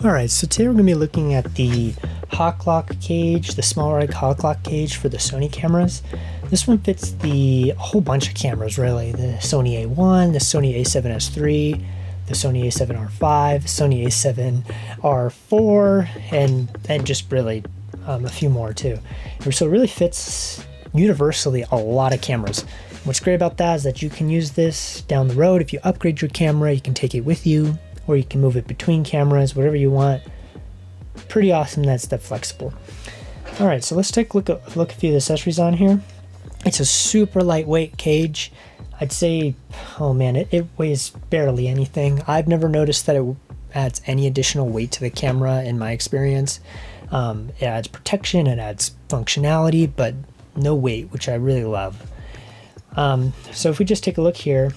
Alright, so today we're going to be looking at the HawkLock Cage, the SmallRig HawkLock Cage for the Sony cameras. This one fits a whole bunch of cameras really, the Sony A1, the Sony A7S III, the Sony A7R V, Sony A7R V, and just really a few more too. So it really fits universally a lot of cameras. What's great about that is that you can use this down the road. If you upgrade your camera, you can take it with you, or you can move it between cameras, whatever you want. Pretty awesome that's that flexible. All right, so let's take a look at a few of the accessories on here. It's a super lightweight cage. I'd say, oh man, it weighs barely anything. I've never noticed that it adds any additional weight to the camera in my experience. It adds protection, it adds functionality, but no weight, which I really love. So if we just take a look here,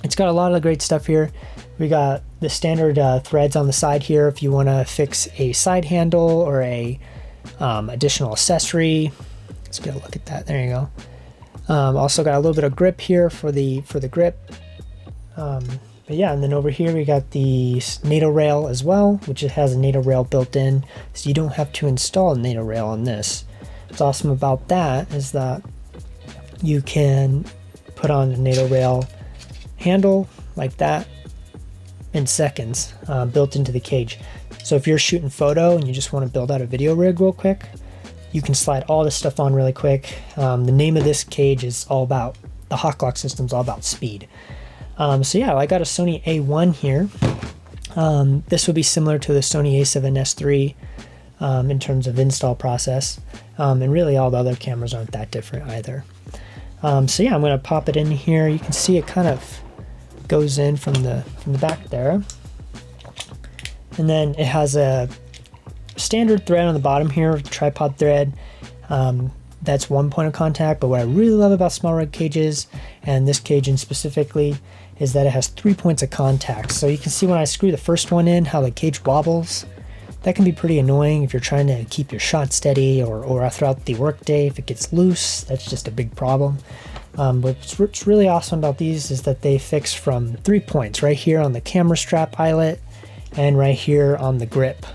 it's got a lot of great stuff here. We got the standard threads on the side here if you want to fix a side handle or a additional accessory. Let's get a look at that. There you go. Also got a little bit of grip here for the grip. But yeah, and then over here we got the NATO rail as well, which it has a NATO rail built in, so you don't have to install a NATO rail on this. What's awesome about that is that you can put on a NATO rail handle like that in seconds, built into the cage. So if you're shooting photo and you just want to build out a video rig real quick, you can slide all this stuff on really quick. The name of this cage is all about, the HawkLock system is all about speed. So yeah, I got a Sony A1 here. This would be similar to the Sony A7S III in terms of install process. And really all the other cameras aren't that different either. So yeah, I'm going to pop it in here. You can see it kind of goes in from the back there, and then it has a standard thread on the bottom here, tripod thread. That's one point of contact, but what I really love about SmallRig cages, and this cage in specifically, is that it has 3 points of contact. So you can see when I screw the first one in how the cage wobbles. That can be pretty annoying if you're trying to keep your shot steady, or throughout the workday. If it gets loose, that's just a big problem. But what's really awesome about these is that they fix from 3 points, right here on the camera strap eyelet and right here on the grip,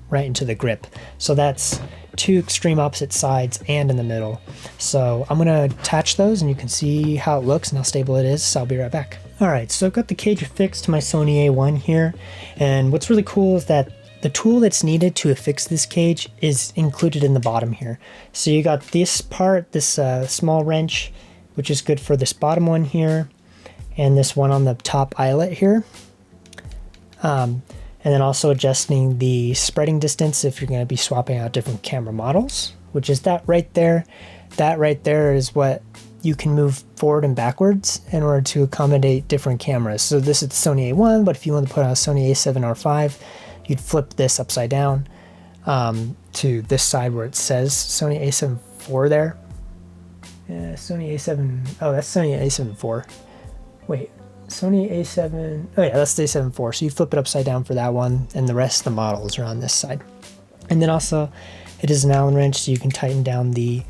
right into the grip. So that's two extreme opposite sides and in the middle. So I'm gonna attach those and you can see how it looks and how stable it is. So I'll be right back. All right, so I've got the cage affixed to my Sony A1 here. And what's really cool is that the tool that's needed to affix this cage is included in the bottom here. So you got this part, this small wrench, which is good for this bottom one here, and this one on the top eyelet here. And then also adjusting the spreading distance if you're going to be swapping out different camera models, which is that right there. That right there is what you can move forward and backwards in order to accommodate different cameras. So this is the Sony A1, but if you want to put on a Sony A7R V, you'd flip this upside down to this side where it says Sony A7 IV there. Yeah, Sony A7, oh, that's Sony A7 IV. Wait, Sony A7, oh yeah, that's the A7 IV. So you flip it upside down for that one, and the rest of the models are on this side. And then also, it is an Allen wrench, so you can tighten down the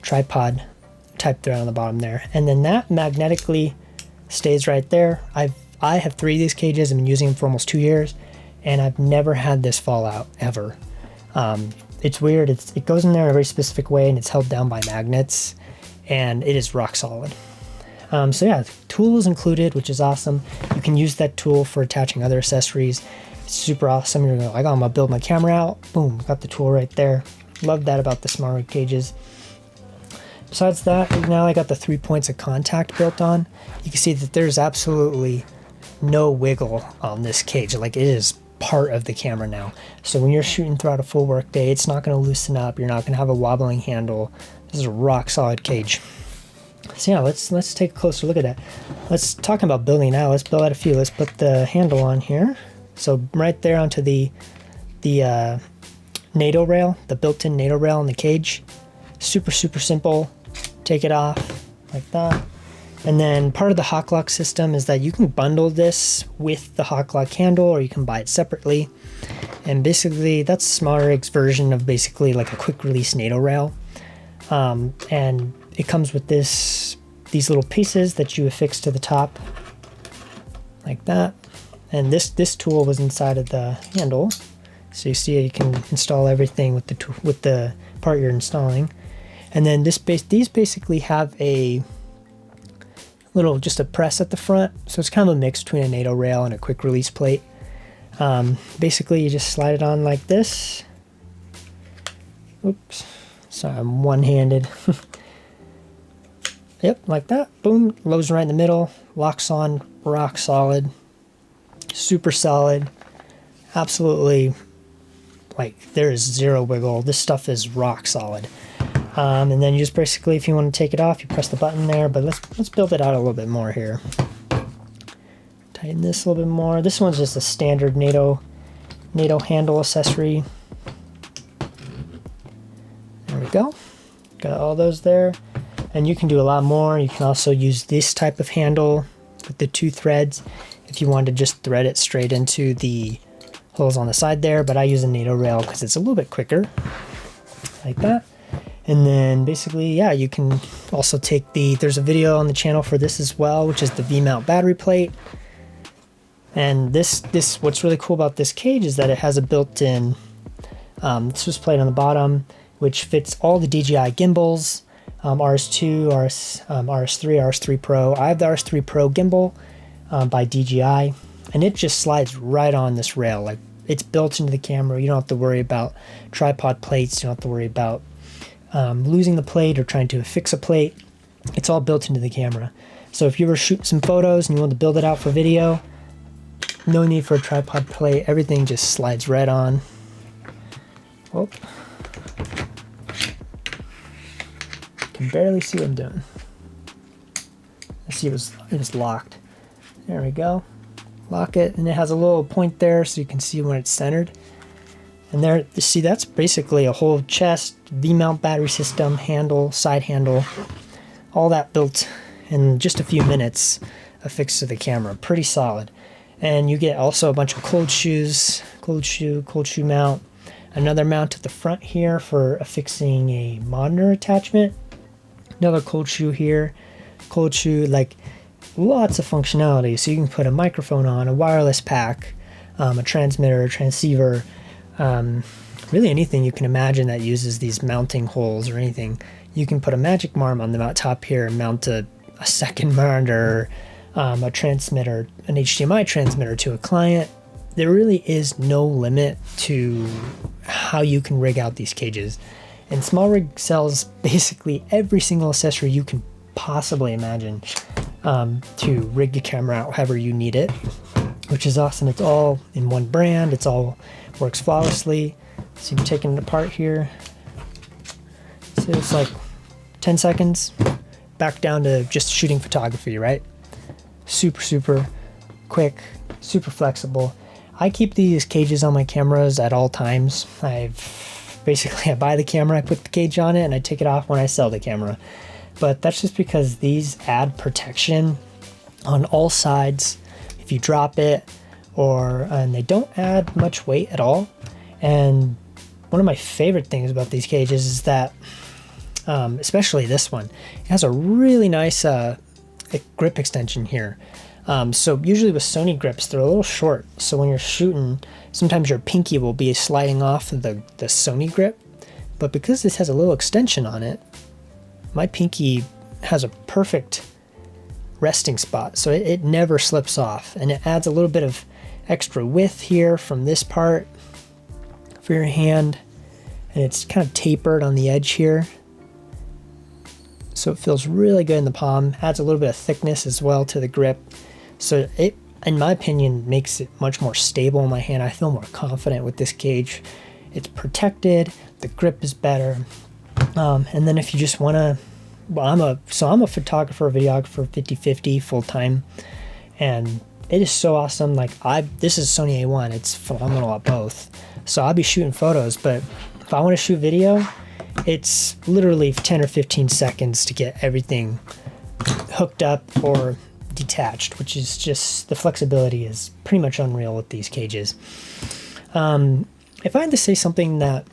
tripod type thread on the bottom there. And then that magnetically stays right there. I have 3 of these cages. I've been using them for almost 2 years, and I've never had this fall out, ever. It's weird, it goes in there in a very specific way, and it's held down by magnets, and it is rock solid. So yeah, tool is included, which is awesome. You can use that tool for attaching other accessories. It's super awesome. You're like, oh, I'm gonna build my camera out. Boom, got the tool right there. Love that about the SmallRig cages. Besides that, now I got the 3 points of contact built on. You can see that there's absolutely no wiggle on this cage. Like, it is part of the camera now. So when you're shooting throughout a full work day, it's not going to loosen up. You're not going to have a wobbling handle. This is a rock solid cage. So yeah, let's take a closer look at that. Let's talk about building now. Let's build out a few. Let's put the handle on here. So right there onto the NATO rail, the built-in NATO rail on the cage. Super simple. Take it off like that. And then part of the HawkLock system is that you can bundle this with the HawkLock handle, or you can buy it separately. And basically that's SmallRig's version of basically like a quick release NATO rail. And it comes with these little pieces that you affix to the top like that. And this tool was inside of the handle. So you see you can install everything with the part you're installing. And then these basically have a little, just a press at the front. So it's kind of a mix between a NATO rail and a quick release plate. Basically you just slide it on like this. Oops, sorry, I'm one-handed. Yep, like that. Boom, loads right in the middle, locks on, rock solid, super solid, absolutely, like there is zero wiggle. This stuff is rock solid. And then you just basically, if you want to take it off, you press the button there. But let's build it out a little bit more here. Tighten this a little bit more. This one's just a standard NATO handle accessory. There we go. Got all those there. And you can do a lot more. You can also use this type of handle with the 2 threads if you want to just thread it straight into the holes on the side there. But I use a NATO rail because it's a little bit quicker, like that. And then basically, yeah, you can also take there's a video on the channel for this as well, which is the V-mount battery plate. And what's really cool about this cage is that it has a built-in Swiss plate on the bottom, which fits all the DJI gimbals. RS2, RS3, RS3 Pro. I have the RS3 Pro gimbal by DJI, and it just slides right on this rail. Like, it's built into the camera. You don't have to worry about tripod plates. You don't have to worry about losing the plate or trying to affix a plate. It's all built into the camera. So if you were shooting some photos and you want to build it out for video, no need for a tripod plate. Everything just slides right on. Oh. Can barely see what I'm doing. I see it was locked. There we go. Lock it, and it has a little point there so you can see when it's centered. And there, you see, that's basically a whole chest, V-mount battery system, handle, side handle, all that built in just a few minutes affixed to the camera. Pretty solid. And you get also a bunch of cold shoe mount, another mount at the front here for affixing a monitor attachment. Another cold shoe here, like lots of functionality. So you can put a microphone on, a wireless pack, a transmitter, a transceiver, really anything you can imagine that uses these mounting holes or anything. You can put a magic marm on the top here and mount a second monitor, a transmitter, an HDMI transmitter to a client. There really is no limit to how you can rig out these cages. And SmallRig sells basically every single accessory you can possibly imagine to rig your camera out however you need it, which is awesome. It's all in one brand. It's all works flawlessly. So you're taking it apart here. So it's like 10 seconds, back down to just shooting photography, right? Super, super quick, super flexible. I keep these cages on my cameras at all times. I buy the camera, I put the cage on it, and I take it off when I sell the camera. But that's just because these add protection on all sides if you drop it, and they don't add much weight at all. And one of my favorite things about these cages is that, especially this one, it has a really nice grip extension here. So usually with Sony grips, they're a little short. So when you're shooting, sometimes your pinky will be sliding off of the Sony grip. But because this has a little extension on it, my pinky has a perfect resting spot. So it never slips off. And it adds a little bit of extra width here from this part for your hand. And it's kind of tapered on the edge here. So it feels really good in the palm. Adds a little bit of thickness as well to the grip. So it, in my opinion, makes it much more stable in my hand. I feel more confident with this cage. It's protected, the grip is better. And then if you just want to, well, I'm a photographer, videographer, 50-50 full time. And it is so awesome. Like this is Sony A1, it's phenomenal at both. So I'll be shooting photos, but if I want to shoot video, it's literally 10 or 15 seconds to get everything hooked up or detached, which is just, the flexibility is pretty much unreal with these cages. If I had to say something that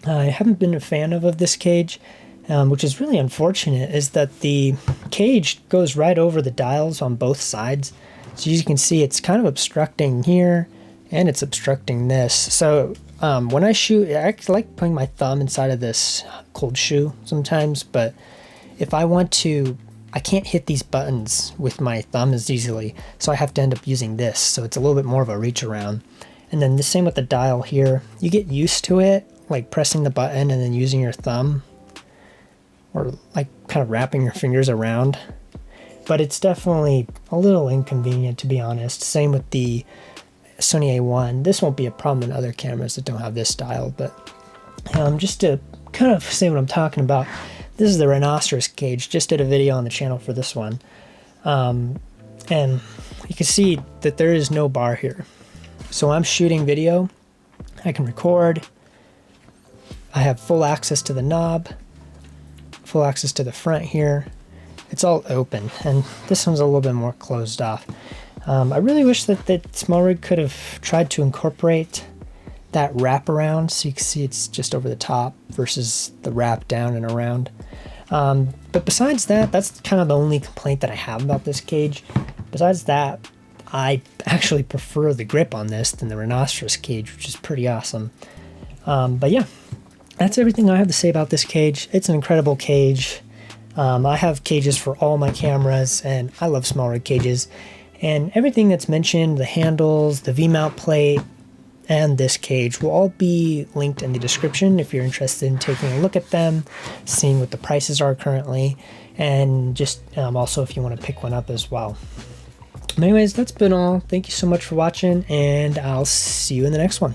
I haven't been a fan of this cage, which is really unfortunate, is that the cage goes right over the dials on both sides. So as you can see, it's kind of obstructing here and it's obstructing this. So when I shoot, I actually like putting my thumb inside of this cold shoe sometimes, but if I want to, I can't hit these buttons with my thumb as easily, so I have to end up using this, so it's a little bit more of a reach around. And then the same with the dial here. You get used to it, like pressing the button and then using your thumb, or like kind of wrapping your fingers around. But it's definitely a little inconvenient, to be honest. Same with the Sony A1. This won't be a problem in other cameras that don't have this dial, but just to kind of say what I'm talking about, this is the rhinoceros cage. Just did a video on the channel for this one. And you can see that there is no bar here. So I'm shooting video, I can record, I have full access to the knob, full access to the front here. It's all open, and this one's a little bit more closed off. I really wish that SmallRig could have tried to incorporate that wrap around, so you can see it's just over the top versus the wrap down and around. But besides that, that's kind of the only complaint that I have about this cage. Besides that, I actually prefer the grip on this than the rhinoceros cage, which is pretty awesome. But yeah, that's everything I have to say about this cage. It's an incredible cage. I have cages for all my cameras, and I love SmallRig cages. And everything that's mentioned, the handles, the V-mount plate, and this cage will all be linked in the description if you're interested in taking a look at them, seeing what the prices are currently, and just also if you want to pick one up as well. Anyways, that's been all. Thank you so much for watching, and I'll see you in the next one.